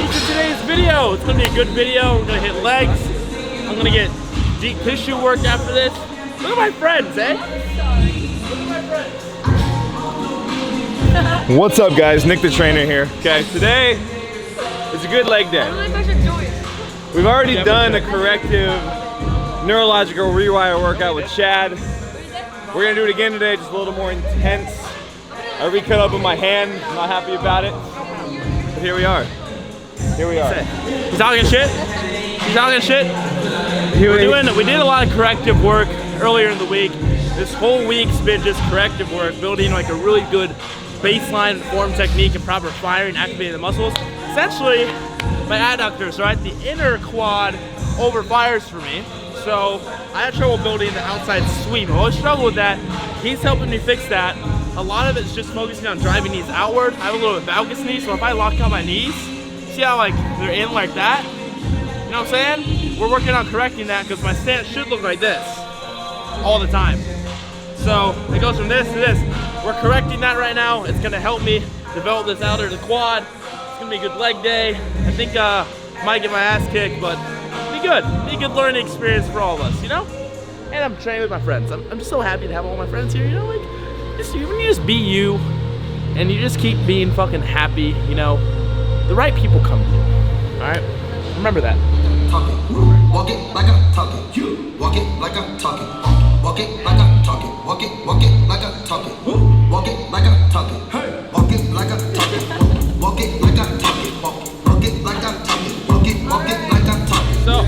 to today's video. It's gonna be a good video. We're gonna hit legs. I'm gonna get deep tissue work after this. Look at my friends, eh? Look at my friends. What's up, guys? Nick the trainer here. Okay, today is a good leg day. We've already done a corrective neurological rewire workout with Chad. We're gonna do it again today, just a little more intense. I recut up with my hand, not happy about it. But here we are. Here we are. You talking shit? You talking shit? We did a lot of corrective work earlier in the week. This whole week's been just corrective work, building like a really good baseline form technique and proper firing, activating the muscles. Essentially, my adductors, right? The inner quad overfires for me. So I had trouble building the outside sweep. I always struggle with that. He's helping me fix that. A lot of it's just focusing on driving knees outward. I have a little bit valgus knee, so if I lock out my knees, see how like they're in like that? You know what I'm saying? We're working on correcting that because my stance should look like this all the time. So it goes from this to this. We're correcting that right now. It's gonna help me develop this outer the quad. It's gonna be a good leg day. I think I might get my ass kicked, but be good. Be a good learning experience for all of us, you know? And I'm training with my friends. I'm just so happy to have all my friends here, you know? Like, when you just be you and you just keep being fucking happy, you know, the right people come to you. All right? Remember that. Talking, walk it like I'm talking. You walk it like I'm talking. Walk it like I'm talking. Walk it like I'm talking. Walk it like I'm talking. Walk it like I'm talking. Walk it like I'm talking. Walk it like I'm talking. Walk it like I'm talking. So,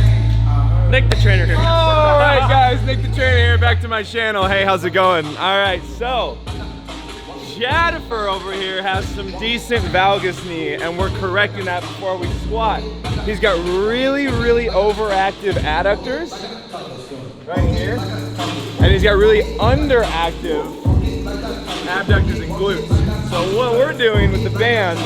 Nick the trainer here. All right, guys, Nick the trainer here, back to my channel. Hey, how's it going? All right, so Chadifer over here has some decent valgus knee, and we're correcting that before we squat. He's got really, really overactive adductors right here, and he's got really underactive abductors and glutes. So what we're doing with the band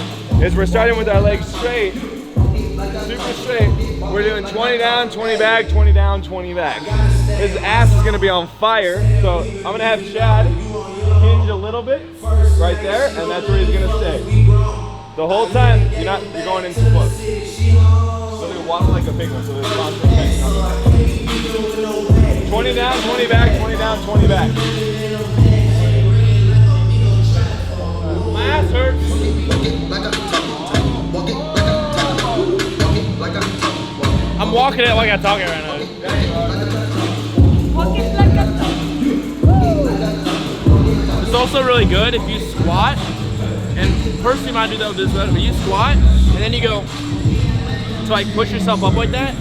is we're starting with our legs straight, super straight. We're doing 20 down, 20 back, 20 down, 20 back. His ass is gonna be on fire, so I'm gonna have Chad hinge a little bit right there, and that's where he's gonna stay. The whole time, you're going in too close. So you're walking like a big one, so there's constant tension on the back. 20 down, 20 back, 20 down, 20 back. My ass hurts. I'm walking it like I'm talking right now. It's also really good if you squat, and personally might do that with this better, but you squat, and then you go to like push yourself up like that.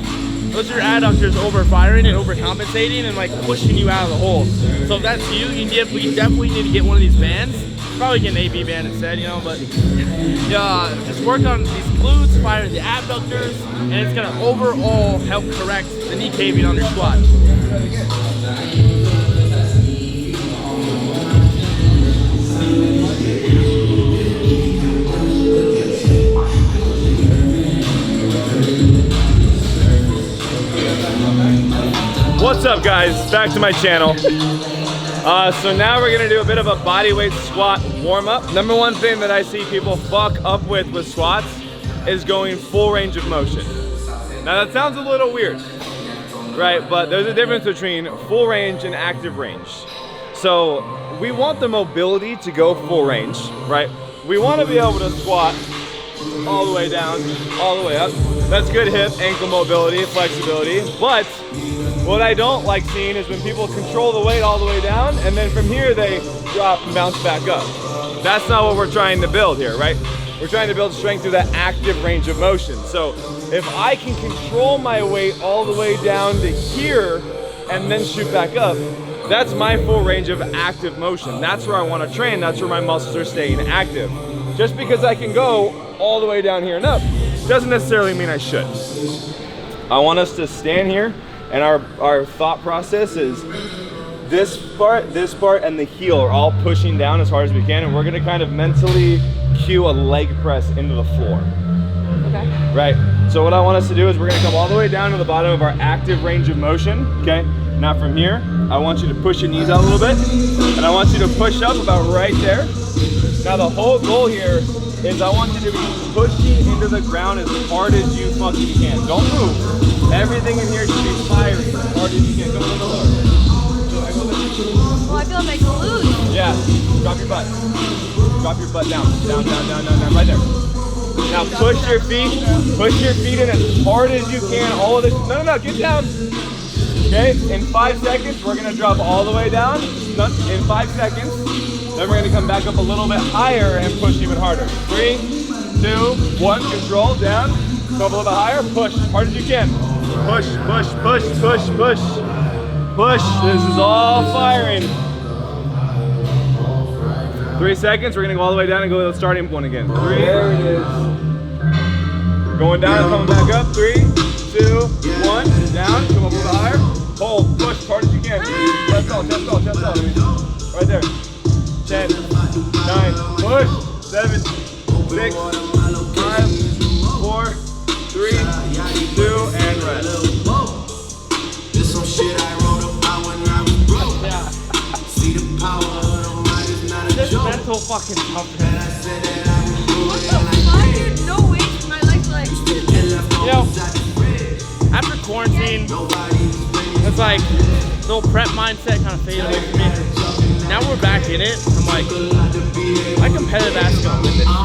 Those are your adductors overfiring and overcompensating and like pushing you out of the hole. So if that's you, you definitely need to get one of these bands. Probably get an AB band instead, you know, but just work on these glutes, fire the abductors, and it's gonna overall help correct the knee caving on your squat. What's up, guys? Back to my channel. So now we're gonna do a bit of a bodyweight squat warm-up. Number one thing that I see people fuck up with squats is going full range of motion. Now that sounds a little weird, right? But there's a difference between full range and active range. So we want the mobility to go full range, right? We want to be able to squat all the way down, all the way up. That's good hip, ankle mobility, flexibility. But what I don't like seeing is when people control the weight all the way down, and then from here they drop and bounce back up. That's not what we're trying to build here, right? We're trying to build strength through that active range of motion. So if I can control my weight all the way down to here and then shoot back up, that's my full range of active motion. That's where I want to train. That's where my muscles are staying active. Just because I can go all the way down here and up doesn't necessarily mean I should. I want us to stand here, and our thought process is this part, and the heel are all pushing down as hard as we can, and we're gonna kind of mentally cue a leg press into the floor. Okay. Right, so what I want us to do is we're gonna come all the way down to the bottom of our active range of motion, okay? Now from here, I want you to push your knees out a little bit, and I want you to push up about right there. Now the whole goal here is I want you to be pushing into the ground as hard as you fucking can. Don't move. Everything in here should be firing as hard as you can. Come a little lower. Well, I feel like I lose. Yeah, drop your butt. Drop your butt down. Down, right there. Now push your feet in as hard as you can. All of this, no, get down. Okay, in 5 seconds, we're gonna drop all the way down. In 5 seconds, then we're gonna come back up a little bit higher and push even harder. 3, 2, 1, control, down. Go up a little bit higher, push as hard as you can. Push. Push, this is all firing. 3 seconds, we're gonna go all the way down and go to the starting point again. 3, there it is. Going down and coming back up. 3, 2, 1, down, come up a little higher. Hold, push as hard as you can. Chest all. Right there. 10, 9, push. 7, 6, 5, 4, 3, 2, and rest. This some shit I wrote about when I was broke. See the power of the mind is not a This joke. mental fucking toughness. I said that I would do What it the fuck, dude? No weight for my legs. You know, after quarantine, it's like the whole prep mindset kind of faded away from me. Now we're back in it. I'm like, my competitive ass is gonna win this shit,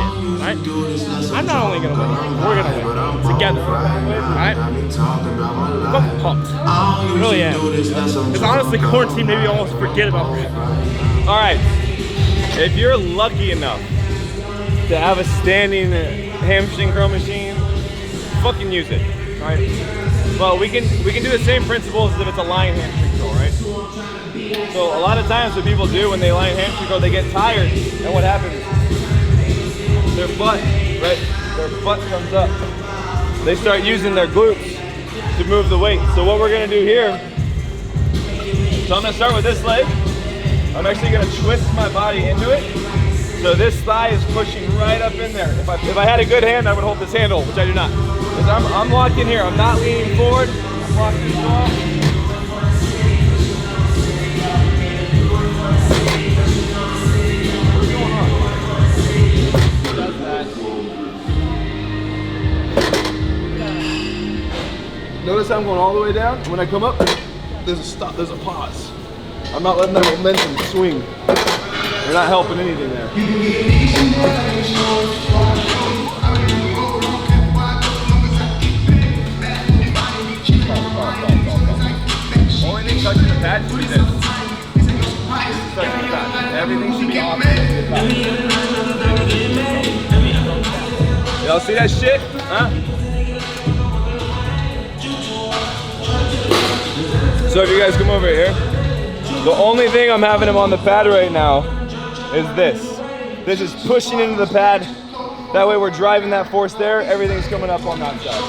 right? I'm not only gonna win, we're gonna win together, right? I'm fucking pumped. I really am. Because honestly, quarantine made me almost forget about prep. All right, if you're lucky enough to have a standing hamstring curl machine, fucking use it, right? Well, we can do the same principles as if it's a lying hamstring curl, right? So a lot of times what people do when they lie in hamstring curl, they get tired, and what happens? Their butt, right? Their butt comes up. They start using their glutes to move the weight. So what we're gonna do here, so I'm gonna start with this leg. I'm actually gonna twist my body into it. So this thigh is pushing right up in there. If I had a good hand, I would hold this handle, which I do not. Because I'm locked in here. I'm not leaning forward. I'm locked in strong. What's going on? Does that. Notice I'm going all the way down. When I come up, there's a stop. There's a pause. I'm not letting that momentum swing. You're not helping anything there. Only thing touching the pad should be this. Touching the pad. Everything should be off the pad. Y'all see that shit? Huh? So if you guys come over here, the only thing I'm having him on the pad right now is this. This is pushing into the pad. That way we're driving that force there. Everything's coming up on that side.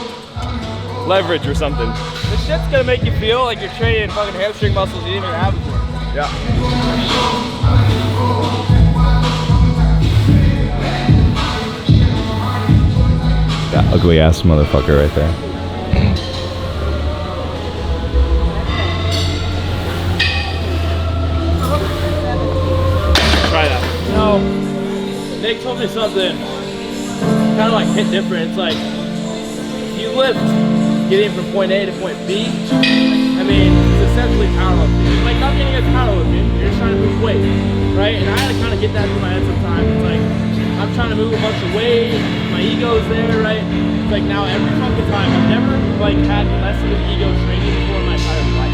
Leverage or something. This shit's gonna make you feel like you're training fucking hamstring muscles you didn't even have before. Yeah. That ugly ass motherfucker right there. Try that. No, Nick told me something kind of like hit different. It's like, if you lift getting from point A to point B, I mean, it's essentially powerlifting. Like, not getting against powerlifting, you're just trying to move weight, right? And I had to kind of get that through my head sometimes. It's like, I'm trying to move a bunch of weight, my ego's there, right? It's like now every fucking time, I've never like had less of an ego training before in my entire life.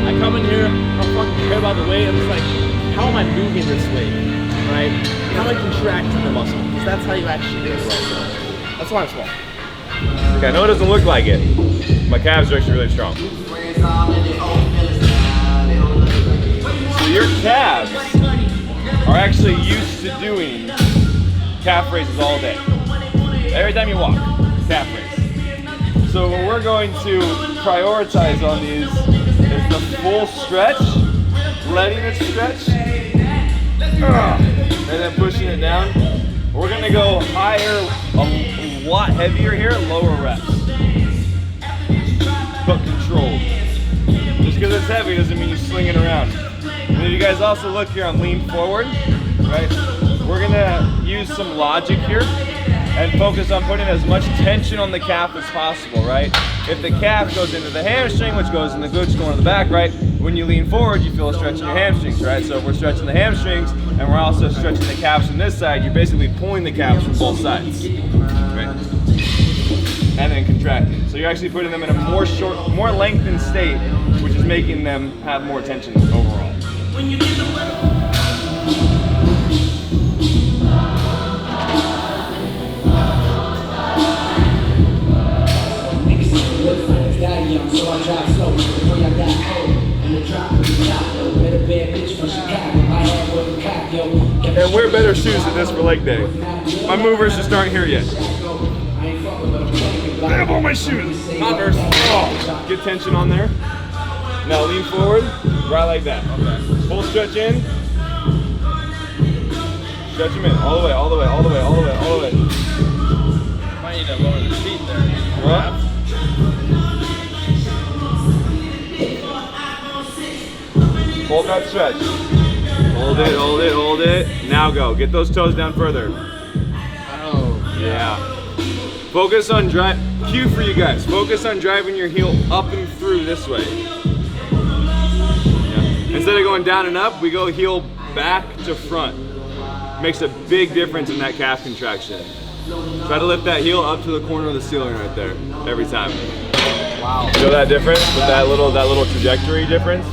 I come in here, I don't fucking care about the weight, I'm just like, how am I moving this weight, right? How am I contracting the muscle? Because that's how you actually do it, right? That's why I'm small. Okay, I know it doesn't look like it. My calves are actually really strong. So your calves are actually used to doing calf raises all day. Every time you walk, calf raise. So what we're going to prioritize on these is the full stretch, letting it stretch, and then pushing it down. We're gonna go higher, a lot heavier here, lower reps. But controlled. Just because it's heavy doesn't mean you swing it around. And if you guys also look here on lean forward, right? we're gonna use some logic here and focus on putting as much tension on the calf as possible, right? If the calf goes into the hamstring, which goes in the glutes going to the back, right? When you lean forward, you feel a stretch in your hamstrings, right? So if we're stretching the hamstrings and we're also stretching the calves from this side, you're basically pulling the calves from both sides, right? And then contracting. So you're actually putting them in a more lengthened state, which is making them have more tension overall. When you get the so I drive slow, before I got old, and the drop was the top, yo. Met a bad bitch from Chicago, I had one cop, yo. And wear better shoes than this for leg day. My movers just aren't here yet. I have all my shoes. Converse. Oh, get tension on there. Now lean forward, right like that. Okay. Full stretch in. Stretch them in, all the way, all the way, all the way, all the way, all the way. Might need to lower the feet there. What? Hold that stretch. Hold it, hold it, hold it. Now go. Get those toes down further. Oh. Yeah. Focus on drive. Cue for you guys. Focus on driving your heel up and through this way. Yeah. Instead of going down and up, we go heel back to front. Makes a big difference in that calf contraction. Try to lift that heel up to the corner of the ceiling right there every time. Wow. Feel that difference with that little trajectory difference?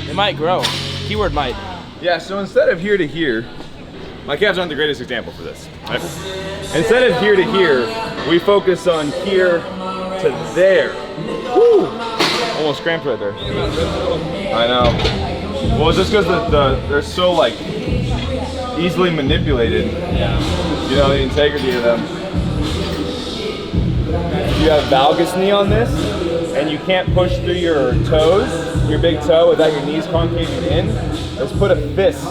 It might grow. Keyword might. Yeah, so instead of here to here, my calves aren't the greatest example for this. Right? Instead of here to here, we focus on here to there. Woo! Almost cramped right there. I know. Well, it's just because they're so like easily manipulated. Yeah. You know, the integrity of them. You have valgus knee on this, and you can't push through your toes, your big toe, without your knees concaving in. Let's put a fist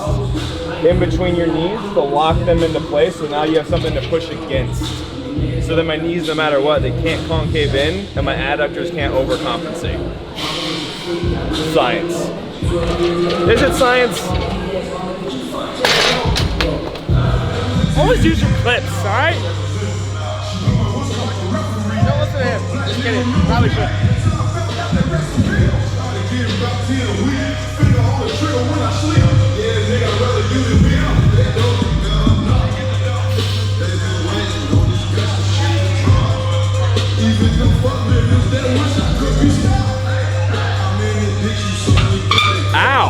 in between your knees to lock them into place, so now you have something to push against. So that my knees, no matter what, they can't concave in, and my adductors can't overcompensate. Science. Is it science? Always use your clips, alright? Don't listen to him. Just kidding. Probably should. Ow!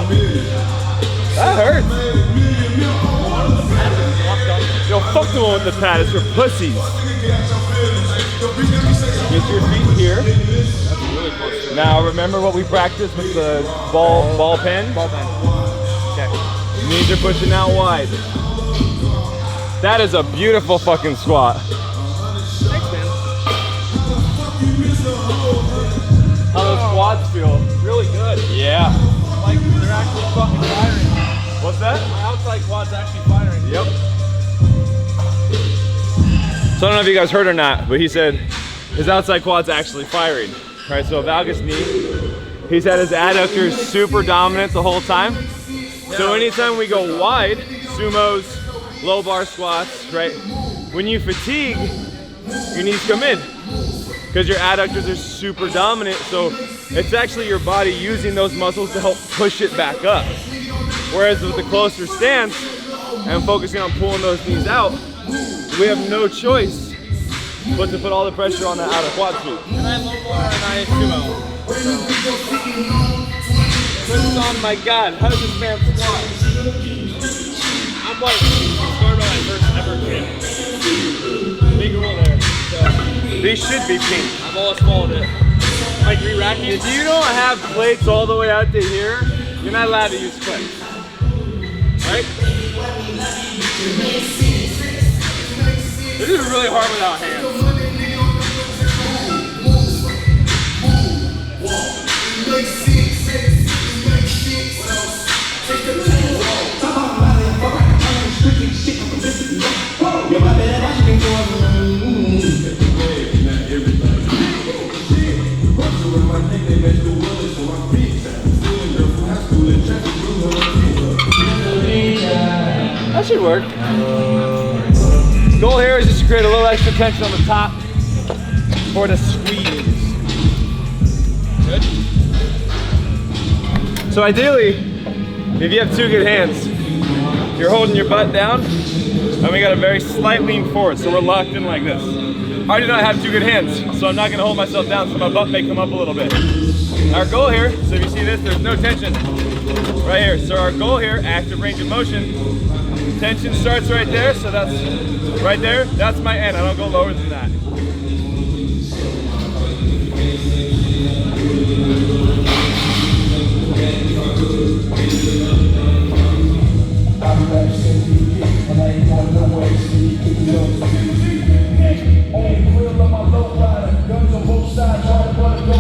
That hurts. Yo, fuck the one with the pad, it's for pussies. Get your feet here. Now remember what we practiced with the ball pen? Ball pen. Okay. Knees are pushing out wide. That is a beautiful fucking squat. Thanks, man. How those quads feel? Really good. Yeah. Like, they're actually fucking firing. What's that? My outside quad's actually firing. Yep. So I don't know if you guys heard or not, but he said his outside quad's actually firing. Right, so valgus knee. He's had his adductors super dominant the whole time. So anytime we go wide, sumos, low bar squats, right? When you fatigue, your knees come in because your adductors are super dominant. So it's actually your body using those muscles to help push it back up. Whereas with the closer stance and focusing on pulling those knees out, we have no choice but to put all the pressure on that outer quad sweep. And I low bar and I sumo. Oh my God, how does this man squat? I'm like, started when I first ever came. Big rule there. So These should be pink. I've always followed it. Like re-racking. If you don't have plates all the way out to here, you're not allowed to use plates. Right? This is really hard without hands. That should work. Goal here is just to create a little extra tension on the top for the squeeze. Good. So ideally, if you have two good hands, you're holding your butt down, and we got a very slight lean forward, so we're locked in like this. I do not have two good hands, so I'm not gonna hold myself down, so my butt may come up a little bit. Our goal here, so if you see this, there's no tension right here. So our goal here, active range of motion, tension starts right there, so that's right there, that's my end. I don't go lower than that.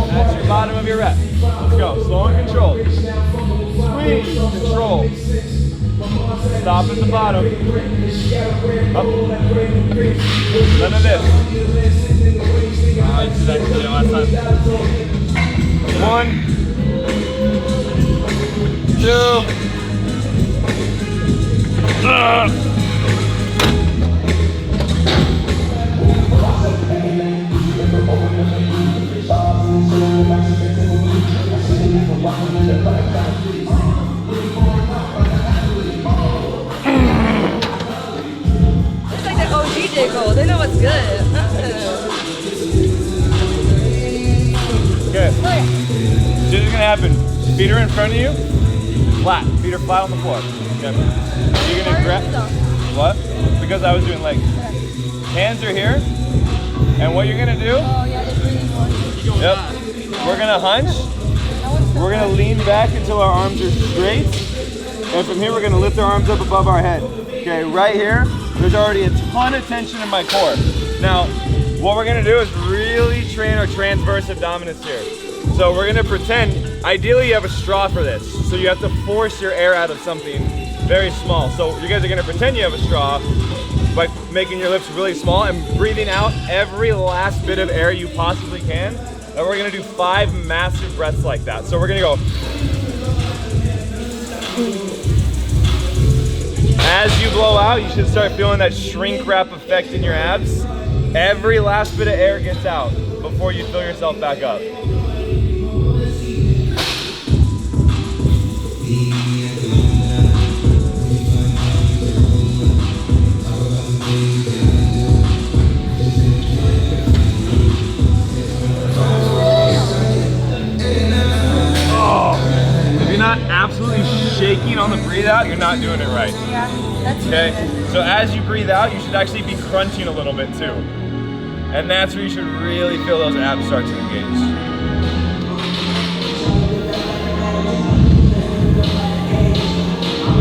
That's your bottom of your rep. Let's go, slow and controlled. Squeeze, control. Stop at the bottom. Up. None of this. One, two. It's like the OG J. Cole. They know what's good. Okay. This is gonna happen. Feet are in front of you. Flat. Feet are flat on the floor. Okay. You're gonna grab. What? Because I was doing legs. Hands are here. And what you're gonna do? Oh, yeah, they're breathing one. Yep. We're gonna hunch. We're gonna lean back until our arms are straight. And from here, we're gonna lift our arms up above our head. Okay, right here, there's already a ton of tension in my core. Now, what we're gonna do is really train our transverse abdominis here. So we're gonna pretend, ideally you have a straw for this. So you have to force your air out of something very small. So you guys are gonna pretend you have a straw by making your lips really small and breathing out every last bit of air you possibly can. And we're gonna do 5 massive breaths like that. So we're gonna go. As you blow out, you should start feeling that shrink wrap effect in your abs. Every last bit of air gets out before you fill yourself back up. Absolutely shaking on the breathe out, you're not doing it right. Yeah, that's okay. So as you breathe out, you should actually be crunching a little bit too, and that's where you should really feel those abs start to engage.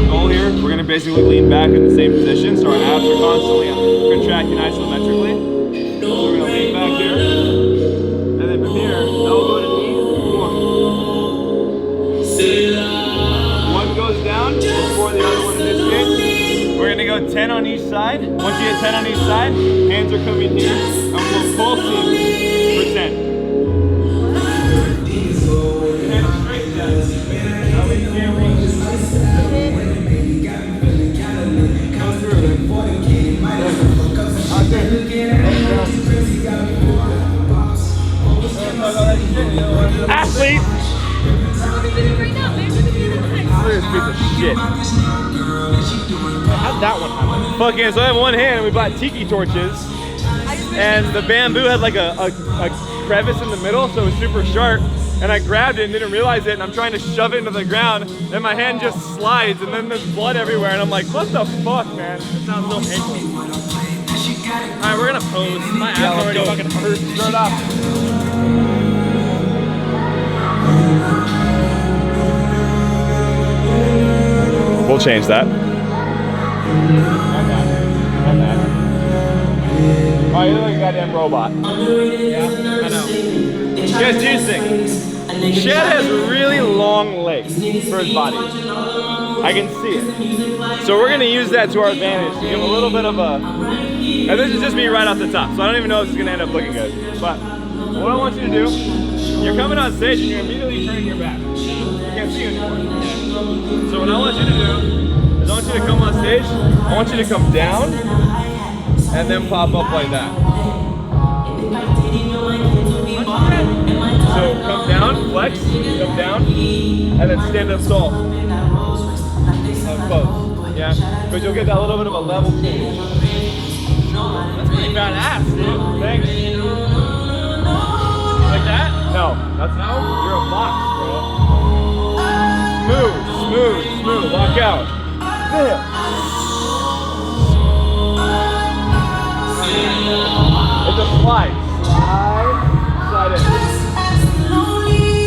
Goal here, we're going to basically lean back in the same position, so our abs are constantly contracting isometrically. So we're going to lean back here, and then from here, elbow to knee. One goes down before the other one in this case. We're gonna go 10 on each side. Once you get 10 on each side, hands are coming here, and we're pulsing for 10. Hands straight down. Now we can't reach. Go through. Athlete! This piece of shit. How'd that one happen? Fucking, so I have one hand and we bought tiki torches. And the bamboo had like a crevice in the middle, so it was super sharp. And I grabbed it and didn't realize it, and I'm trying to shove it into the ground, and my hand just slides, and then there's blood everywhere, and I'm like, what the fuck, man? It sounds so painful. Alright, we're gonna pose. My ass already fucking hurts. Start off. We'll change that. Oh, you look like a goddamn robot. Yeah, I know. You guys do this thing. Chad has really long legs for his body. I can see it. So we're gonna use that to our advantage to give a little bit of a, and this is just me right off the top, so I don't even know if this is gonna end up looking good. But what I want you to do, you're coming on stage and you're immediately turning your back. You can't see anymore. So what I want you to do is I want you to come on stage. I want you to come down and then pop up like that. So come down, flex, come down, and then stand up tall. Pose. Yeah, because you'll get that little bit of a level change. That's pretty badass, dude. Thanks. Like that? No, that's no. You're a box, bro. Smooth, smooth, smooth. Walk out. It's a slide. Slide in.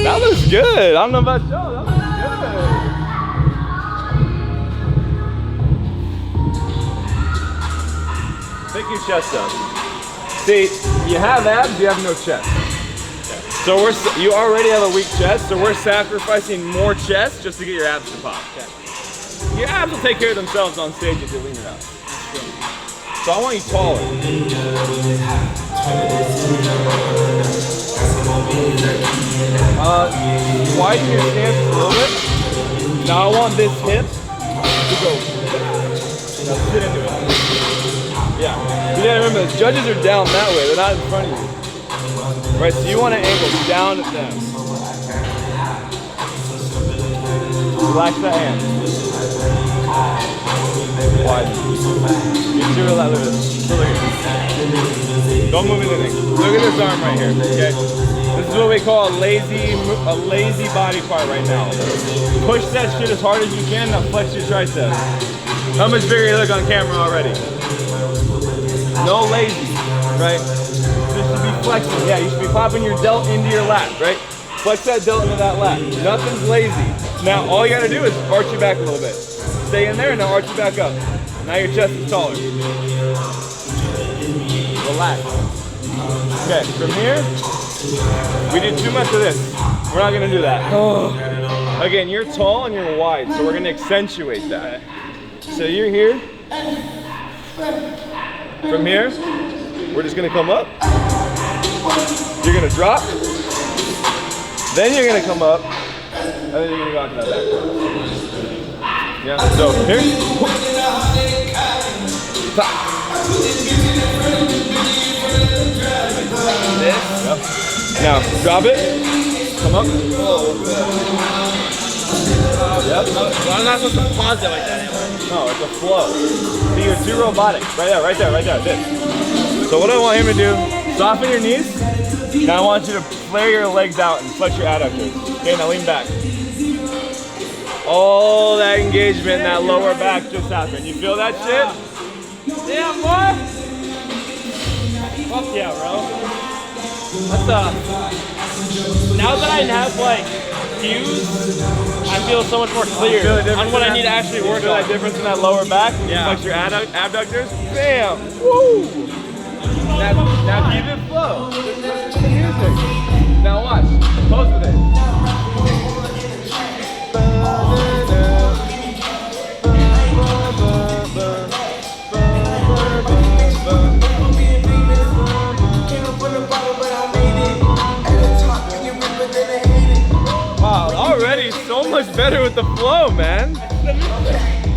That looks good. I don't know about Joe. That looks good. Pick your chest up. See, you have abs, you have no chest. So you already have a weak chest, so we're sacrificing more chest just to get your abs to pop. Your abs will take care of themselves on stage if you lean it out. So I want you taller. Widen your stance a little bit. Now I want this hip to go. Now sit into it. Yeah. You gotta remember, the judges are down that way, they're not in front of you. Right, so you want to angle down at them. Relax that hand. Widen. You can do that, look at this. Don't move anything. Look at this arm right here, okay? This is what we call a lazy body part right now. Push that shit as hard as you can, now flex your triceps. How much bigger you look on camera already? No lazy, right? This should be flexing. Yeah, you should be popping your delt into your lat, right? Flex that delt into that lat. Nothing's lazy. Now, all you gotta do is arch your back a little bit. Stay in there and now arch your back up. Now your chest is taller. Relax. Okay, from here, we did too much of this. We're not gonna do that. Again, you're tall and you're wide, so we're gonna accentuate that. So you're here. From here, we're just gonna come up. You're gonna drop. Then you're gonna come up. And then you're gonna go out to that back. Yeah, so here. This. Yep. Now, drop it. Come up. Yep. Well, I'm not supposed to pause it like that anymore. No, it's a flow. See, you're too robotic. Right there, right there, right there. This. So what I want him to do, soften your knees. Now I want you to flare your legs out and flex your adductors. Okay, now lean back. All that engagement in that lower back just happened. You feel that shit? Damn, boy! Fuck yeah, bro. Now that I have like cues, I feel so much more clear on what I need to actually work on. That difference in that lower back when you flex your abductors? Bam! Woo! Now keep it flow. Listen to the music. Now watch. Pose with it. Wow, already so much better with the flow, man.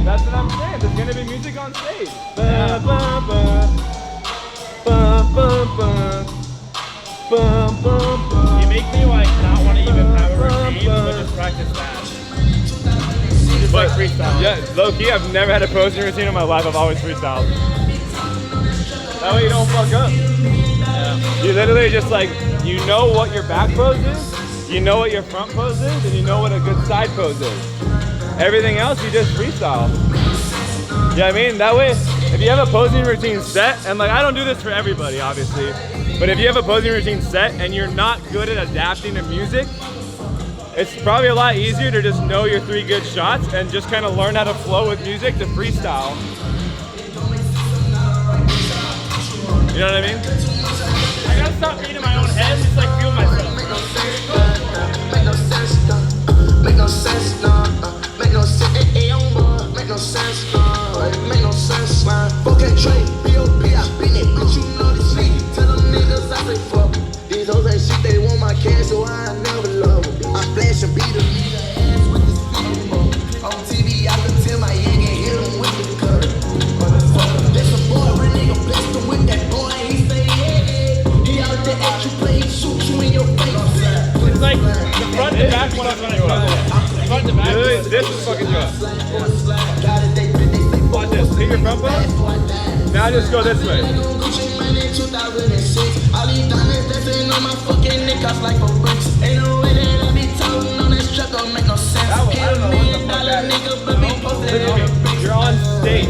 That's what I'm saying. There's gonna be music on stage. You make me like not want to even have a routine, but just practice that. Just like freestyle. Yeah, low key, I've never had a posing routine in my life. I've always freestyled. That way you don't fuck up. Yeah. You literally just like, you know what your back pose is, you know what your front pose is, and you know what a good side pose is. Everything else, you just freestyle. You know what I mean? That way, if you have a posing routine set, and like, I don't do this for everybody, obviously, but if you have a posing routine set and you're not good at adapting to music, it's probably a lot easier to just know your 3 good shots and just kind of learn how to flow with music to freestyle. You know what I mean? I gotta stop being in my own head and just like feel myself. Make no sense, no. Make no sense, no. Make no sense, make no sense, no. Make no sense, man. Okay, trade, B.O.P. I been it, bitch, you know this shit. Tell them niggas I say fuck. These hoes ain't shit, they want my cash, so I never love them. I flash and beat them, ass with this on TV, I can tell my young and hit them. your front post. Now just go this way. You're on stage.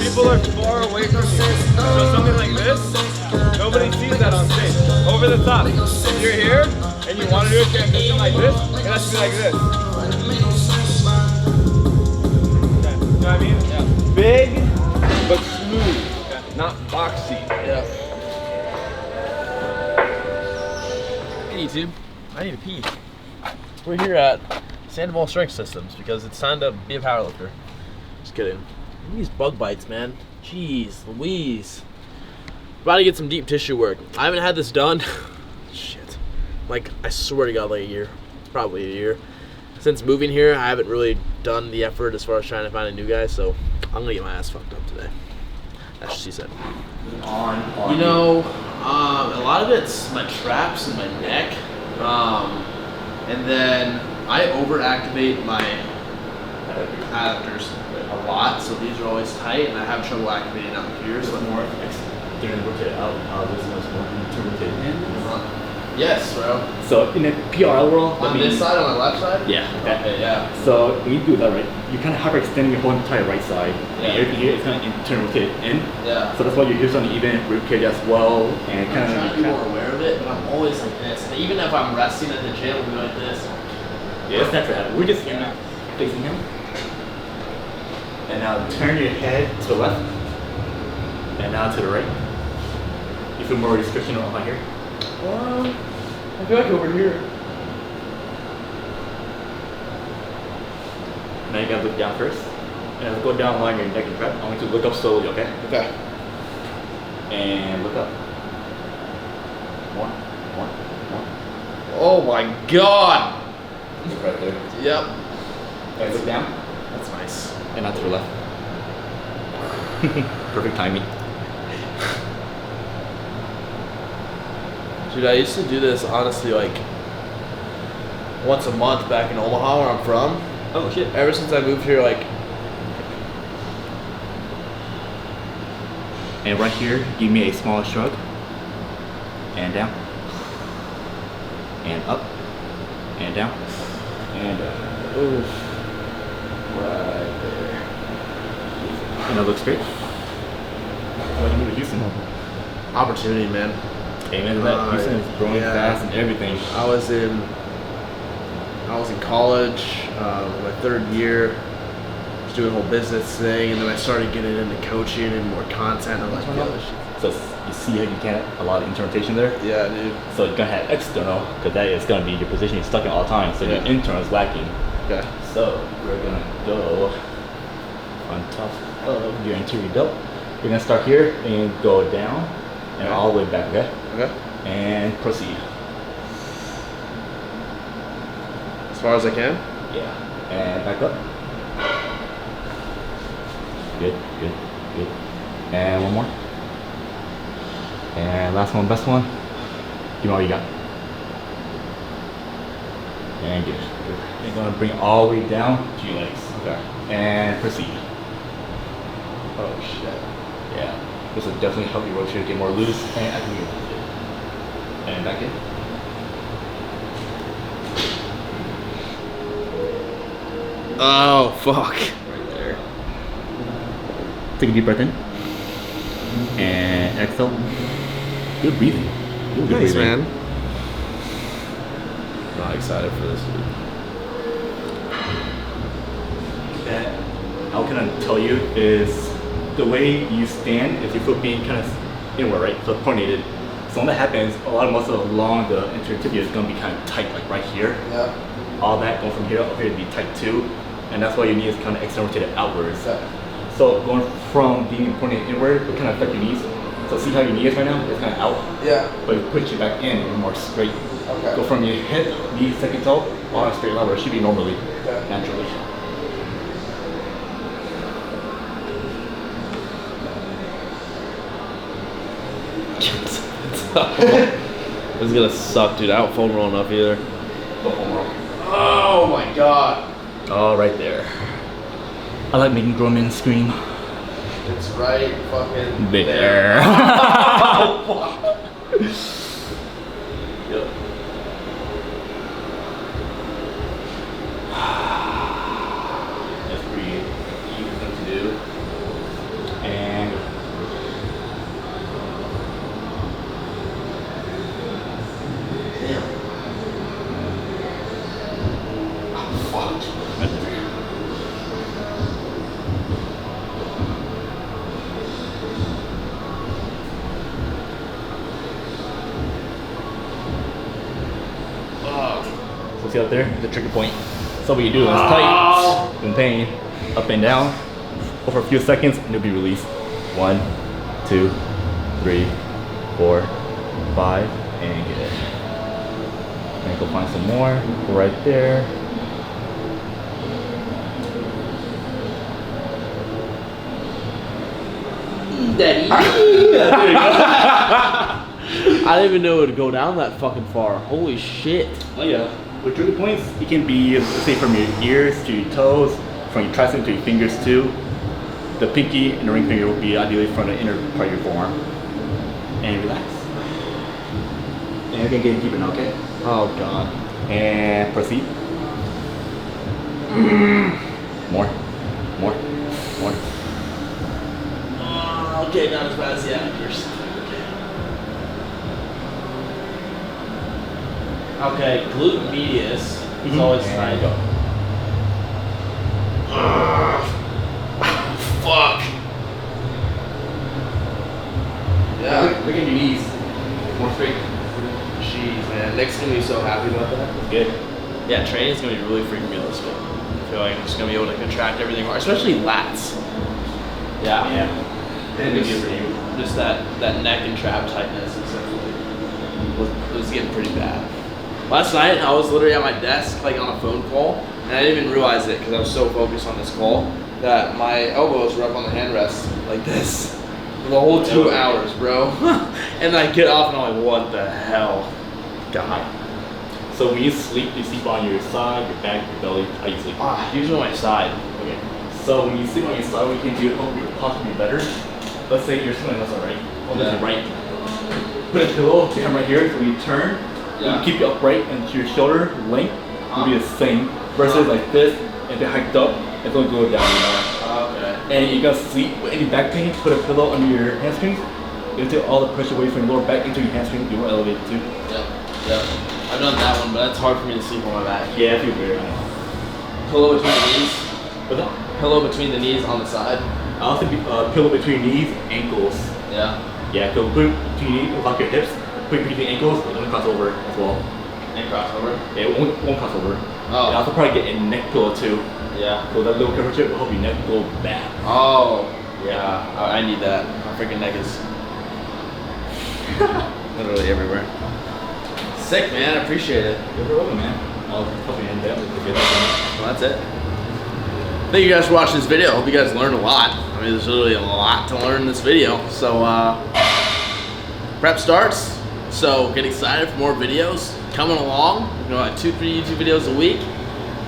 People are far away from you. So something like this, nobody sees that on stage. Over the top. If you're here and you want to do a transition like this, it has to be like this. Okay. You know what I mean? Yeah. Big but smooth. Okay. Not boxy. Yeah. Hey YouTube, I need to pee. We're here at Sandoval Strength Systems because it's time to be a powerlifter. Just kidding. These bug bites, man. Jeez Louise. About to get some deep tissue work. I haven't had this done. Shit. Like, I swear to God, like a year. Probably a year. Since moving here, I haven't really done the effort as far as trying to find a new guy, so I'm gonna get my ass fucked up today. That's what she said. You know, a lot of it's my traps and my neck. And then I overactivate my adductors a lot, so these are always tight, and I have trouble activating out here. So more during rotate out, this is more to rotate in. Yes, bro. So in the PRL world, On this side, on my left side? Yeah. Okay, yeah. So when you do that, right, you kind of hyperextend your whole entire right side. Yeah. And everything here is kind of turn rotated in. Yeah. So that's why you're on the even rib cage as well, and I'm kind trying of to be more aware of it, but I'm always like this. And even if I'm resting at the gym, I'm like this. Yeah, it's natural. We're just facing him. And now turn your head to the left, and now to the right. You feel more restriction on here. I feel like over here. Now you gotta look down first. And let's go down along your neck and prep. I want you to look up slowly, okay? Okay. And look up. More. Oh my God. Look right there. Yep. And look down. That's nice. And now to the left. Perfect timing. Dude, I used to do this honestly like once a month back in Omaha, where I'm from. Oh shit. Ever since I moved here, like. And right here, give me a small shrug. And down. And up. And down. And up. Oof. Right there. And now look straight. What do you move to Houston? Opportunity, man. Amen to that. Houston is growing Yeah. fast and everything. I was in college, my third year, was doing a whole business thing, and then I started getting into coaching and more content. I'm like, yo, this shit. So you see how you get a lot of instrumentation there? Yeah, dude. So you're gonna have external, because that is gonna be your position you're stuck in all the time. So your Yeah. internal is lacking. Okay. So we're gonna go on top of your anterior delt. You're gonna start here and go down and all the way back, okay? Okay. And proceed. As far as I can. Yeah. And back up. Good. And one more. And last one, best one. Give me all you got. And good. You're gonna bring it all the way down to your legs. Okay. And proceed. Oh shit. Yeah. This will definitely help you rotate, get more loose and activate. And back in. Oh fuck. Right there. Take a deep breath in. And exhale. Good breathing. Good Nice, breathing. man. Not excited for this, dude. That I can tell you is the way you stand is your foot being kind of inward, right? So pronated. So when that happens, a lot of muscle along the anterior tibia is going to be kind of tight, like right here. Yeah. All that going from here up here to be tight too, and that's why your knee is kind of external rotated outwards. Yeah. So going from being pronated inward, it kind of affect your knees. So see how your knee is right now? It's kind of out. Yeah. But if you push it back in, you're more straight. Okay. Go from your hip, knee, second toe, on a straight line where it should be normally, naturally. This is gonna suck, dude. I don't foam roll enough either. Oh my god. Oh, right there. I like making grown men scream. right fucking there. Yep. That's pretty easy thing to do. And Damn. Oh, fuck. right there. So see out there, the trigger point. So what you do is tight, in pain, up and down, over a few seconds, and it'll be released. 1, 2, 3, 4, 5, and get it. And go find some more, right there. Daddy. I didn't even know it would go down that fucking far. Holy shit. Oh yeah. With trigger points, it can be, let's say, from your ears to your toes, from your tricep to your fingers too. The pinky and the ring finger will be ideally from the inner part of your forearm. And relax. And you can get keep it now, okay? Oh god. And proceed. More. Okay, not as bad as the actors. Okay, glute medius is always And tight. go. Fuck. Yeah. Look at your knees. More straight. Jeez, man. Nick's gonna be so happy about that. Good. Yeah, training's gonna be really freaking me this week. I feel like I'm just gonna be able to contract everything more, especially lats. Yeah. Yeah. And Just, good for you. just that neck and trap tightness essentially was getting pretty bad. Last night I was literally at my desk like on a phone call, and I didn't even realize it because I was so focused on this call that my elbows were up on the hand rest like this for the whole 2 hours, bro. And then I get off and I'm like, what the hell? God. So when you sleep on your side, your back, your belly. How you sleep? Usually my side. Okay. So when you sleep on your side, what you can do to help your posture be better. Let's say you're sleeping on the right. On the right. Put a pillow down right here. So when you turn, you keep it upright, and your shoulder length will be the same. Versus like this, and they're hiked up, it's gonna go down more. Okay. And you're gonna sleep with any back pain. Put a pillow under your hamstrings. It'll take all the pressure away from your lower back into your hamstring. You won't elevate it too. Yep. I've done that one, but that's hard for me to sleep on my back. Yeah, I feel weird. Pillow between the knees. What's that? Pillow between the knees on the side. I also pillow between knees, ankles. Yeah. Yeah, so put between your knees, lock your hips, put between ankles, and then cross over as well. And crossover. Yeah, it won't cross over. Oh. And also probably get a neck pillow too. Yeah. So that little curvature will help your neck go back. Oh. Yeah. I need that. My freaking neck is literally everywhere. Sick, man. I appreciate it. You're welcome, man. I'll help you in depth with the Well, that's it. Thank you guys for watching this video. I hope you guys learned a lot. I mean, there's literally a lot to learn in this video. So, prep starts. So, get excited for more videos coming along. You know, like 2-3 YouTube videos a week.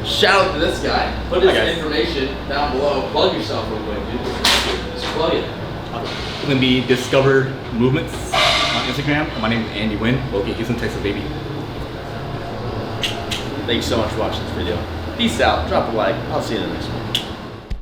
Shout out to this guy. Put his information down below. Plug yourself real quick, dude. Just plug it. It's gonna be Discover Movements on Instagram. And my name is Andy Wynn, located Houston, Texas, baby. Thank you so much for watching this video. Peace out. Drop a like. I'll see you in the next one.